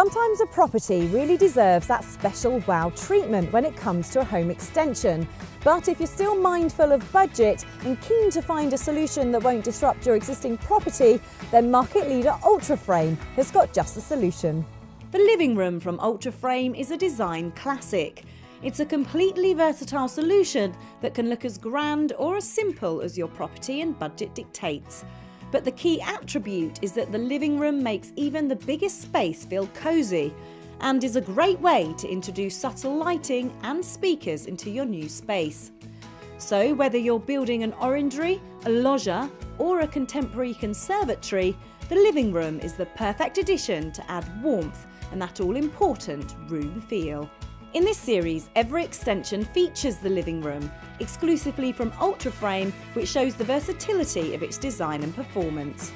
Sometimes a property really deserves that special wow treatment when it comes to a home extension. But if you're still mindful of budget and keen to find a solution that won't disrupt your existing property, then market leader Ultraframe has got just the solution. The living room from Ultraframe is a design classic. It's a completely versatile solution that can look as grand or as simple as your property and budget dictates. But the key attribute is that the living room makes even the biggest space feel cosy and is a great way to introduce subtle lighting and speakers into your new space. So whether you're building an orangery, a loggia or a contemporary conservatory, the living room is the perfect addition to add warmth and that all-important room feel. In this series, every extension features the living room, exclusively from Ultraframe, which shows the versatility of its design and performance.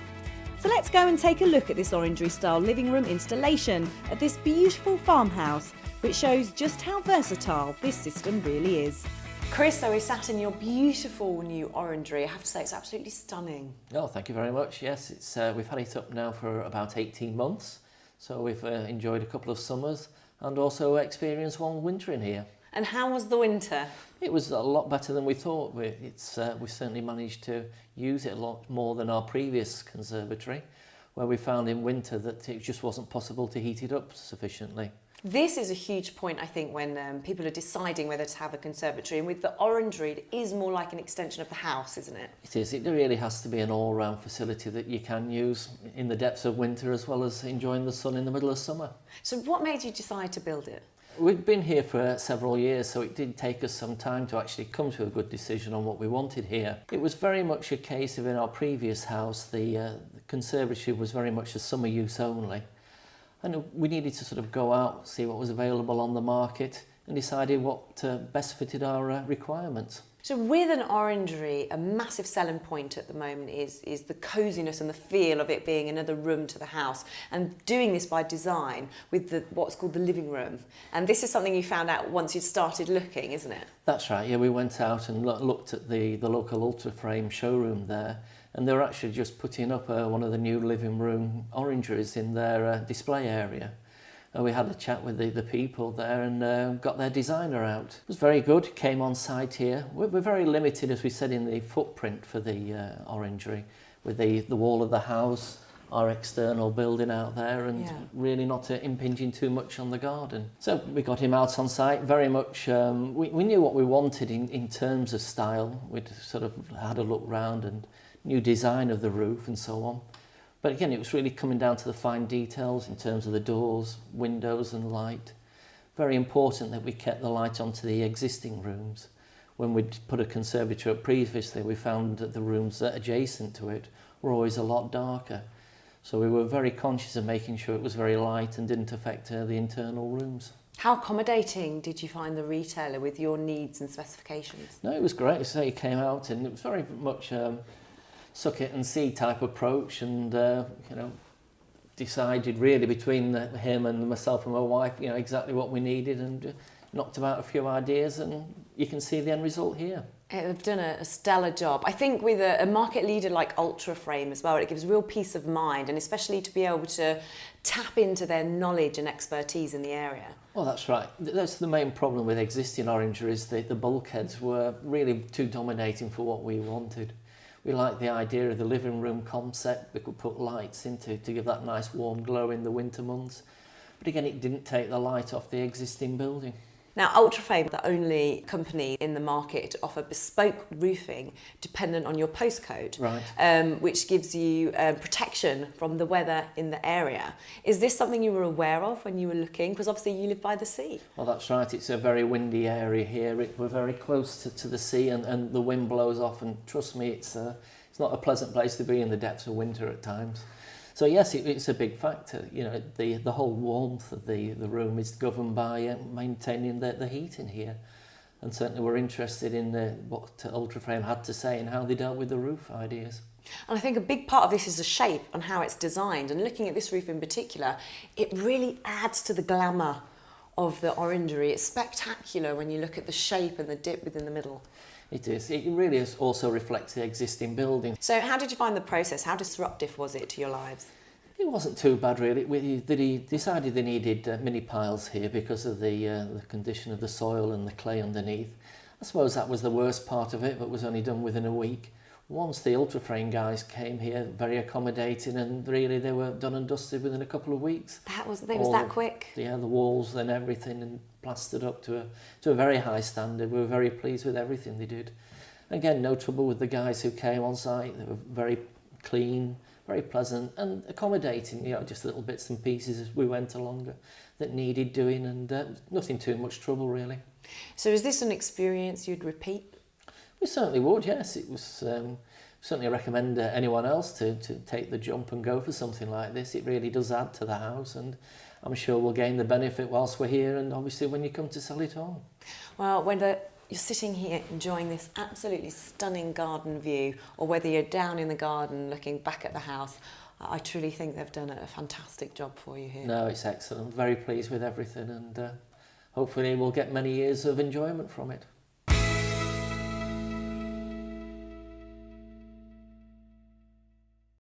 So let's go and take a look at this orangery-style living room installation at this beautiful farmhouse, which shows just how versatile this system really is. Chris, so we sat in your beautiful new orangery. I have to say, it's absolutely stunning. Oh, thank you very much. Yes, we've had it up now for about 18 months, so we've enjoyed a couple of summers and also experienced one winter in here. And how was the winter? It was a lot better than we thought. We certainly managed to use it a lot more than our previous conservatory, where we found in winter that it just wasn't possible to heat it up sufficiently. This is a huge point, I think, when people are deciding whether to have a conservatory. And with the orangery, it is more like an extension of the house, isn't it? It is. It really has to be an all-round facility that you can use in the depths of winter as well as enjoying the sun in the middle of summer. So what made you decide to build it? We'd been here for several years, so it did take us some time to actually come to a good decision on what we wanted here. It was very much a case of, in our previous house, the conservatory was very much a summer use only. And we needed to sort of go out, see what was available on the market and decided what best fitted our requirements. So with an orangery, a massive selling point at the moment is the coziness and the feel of it being another room to the house, and doing this by design with what's called the living room. And this is something you found out once you'd started looking, isn't it? That's right, yeah, we went out and looked at the local Ultraframe showroom there, and they were actually just putting up one of the new living room orangeries in their display area. And we had a chat with the people there and got their designer out. It was very good, came on site here. We're very limited, as we said, in the footprint for the orangery, with the wall of the house, our external building out there, and really not impinging too much on the garden. So we got him out on site, very much, we knew what we wanted in terms of style. We'd sort of had a look round and new design of the roof and so on. But again, it was really coming down to the fine details in terms of the doors, windows and light. Very important that we kept the light onto the existing rooms. When we'd put a conservatory up previously, we found that the rooms adjacent to it were always a lot darker. So we were very conscious of making sure it was very light and didn't affect the internal rooms. How accommodating did you find the retailer with your needs and specifications? No, it was great. So he came out and it was very much suck it and see type approach, and decided really between him and myself and my wife, exactly what we needed, and knocked about a few ideas, and you can see the end result here. They've done a stellar job. I think with a market leader like Ultraframe as well, it gives real peace of mind, and especially to be able to tap into their knowledge and expertise in the area. Well, that's right. That's the main problem with existing orangeries. The bulkheads were really too dominating for what we wanted. We liked the idea of the living room concept. We could put lights into to give that nice warm glow in the winter months. But again, it didn't take the light off the existing building. Now, Ultraframe, the only company in the market to offer bespoke roofing dependent on your postcode, right. Which gives you protection from the weather in the area. Is this something you were aware of when you were looking? Because obviously you live by the sea. Well, that's right. It's a very windy area here. We're very close to the sea, and the wind blows off, and trust me, it's not a pleasant place to be in the depths of winter at times. So yes, it's a big factor. The whole warmth of the room is governed by maintaining the heat in here. And certainly we're interested in what Ultraframe had to say and how they dealt with the roof ideas. And I think a big part of this is the shape and how it's designed. And looking at this roof in particular, it really adds to the glamour of the orangery. It's spectacular when you look at the shape and the dip within the middle. It is. It really also reflects the existing building. So how did you find the process? How disruptive was it to your lives? It wasn't too bad really. He decided they needed mini piles here because of the condition of the soil and the clay underneath. I suppose that was the worst part of it, but was only done within a week. Once the ultraframe guys came here, very accommodating, and really they were done and dusted within a couple of weeks. Was that quick? Yeah, the walls and everything, and plastered up to a very high standard. We were very pleased with everything they did. Again, no trouble with the guys who came on site. They were very clean, very pleasant and accommodating, just little bits and pieces as we went along that needed doing, and nothing too much trouble really. So is this an experience you'd repeat? We certainly would, yes. It was certainly recommend anyone else to take the jump and go for something like this. It really does add to the house, and I'm sure we'll gain the benefit whilst we're here, and obviously when you come to sell it on. Well, whether you're sitting here enjoying this absolutely stunning garden view, or whether you're down in the garden looking back at the house, I truly think they've done a fantastic job for you here. No, it's excellent. I'm very pleased with everything, and hopefully we'll get many years of enjoyment from it.